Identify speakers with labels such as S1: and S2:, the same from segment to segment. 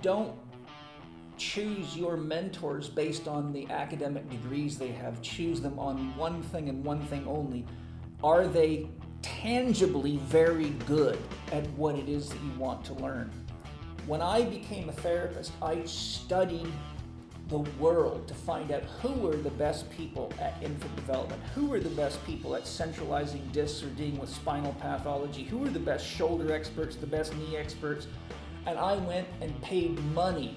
S1: don't choose your mentors based on the academic degrees they have. Choose them on one thing and one thing only. Are they tangibly very good at what it is that you want to learn? When I became a therapist, I studied the world to find out who were the best people at infant development, who were the best people at centralizing discs or dealing with spinal pathology, who were the best shoulder experts, the best knee experts, and I went and paid money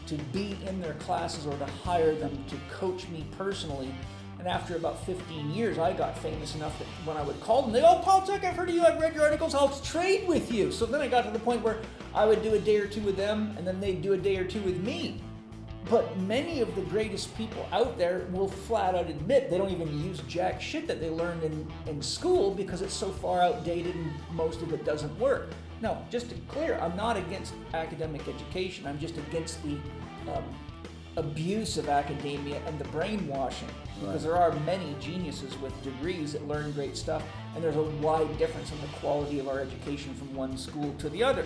S1: to be in their classes or to hire them to coach me personally. And after about 15 years, I got famous enough that when I would call them, they go, "Oh, Paul Chek, I've heard of you, I've read your articles, I'll trade with you." So then I got to the point where I would do a day or two with them, and then they'd do a day or two with me. But many of the greatest people out there will flat out admit they don't even use jack shit that they learned in school because it's so far outdated and most of it doesn't work. Now, just to be clear, I'm not against academic education. I'm just against the abuse of academia and the brainwashing. Because there are many geniuses with degrees that learn great stuff, and there's a wide difference in the quality of our education from one school to the other.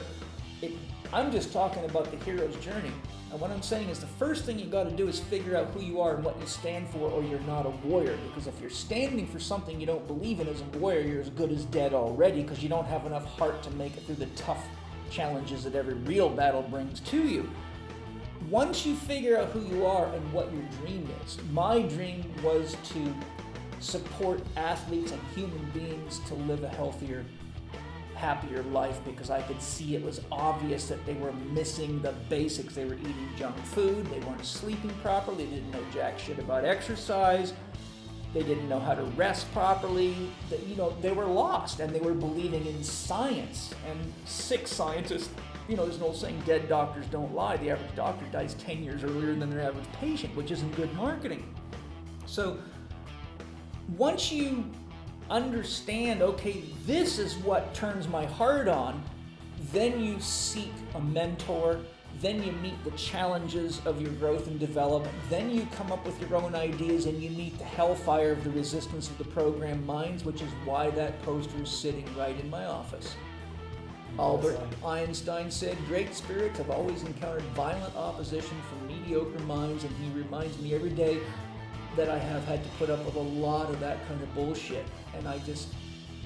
S1: I'm just talking about the hero's journey. And what I'm saying is the first thing you got to do is figure out who you are and what you stand for, or you're not a warrior. Because if you're standing for something you don't believe in as a warrior, you're as good as dead already, because you don't have enough heart to make it through the tough challenges that every real battle brings to you. Once you figure out who you are and what your dream is, my dream was to support athletes and human beings to live a healthier, happier life, because I could see it was obvious that they were missing the basics. They were eating junk food, they weren't sleeping properly, they didn't know jack shit about exercise, they didn't know how to rest properly. They were lost, and they were believing in science and sick scientists. There's an old saying, dead doctors don't lie. The average doctor dies 10 years earlier than their average patient, which isn't good marketing. So once you understand, okay, this is what turns my heart on, then you seek a mentor, then you meet the challenges of your growth and development, then you come up with your own ideas, and you meet the hellfire of the resistance of the program minds, which is why that poster is sitting right in my office. Albert Einstein said, "Great spirits have always encountered violent opposition from mediocre minds," and he reminds me every day that I have had to put up with a lot of that kind of bullshit. And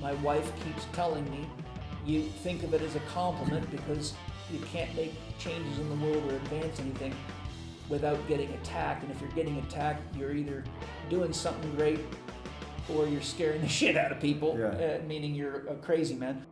S1: my wife keeps telling me, you think of it as a compliment, because you can't make changes in the world or advance anything without getting attacked. And if you're getting attacked, you're either doing something great or you're scaring the shit out of people, meaning you're a crazy man.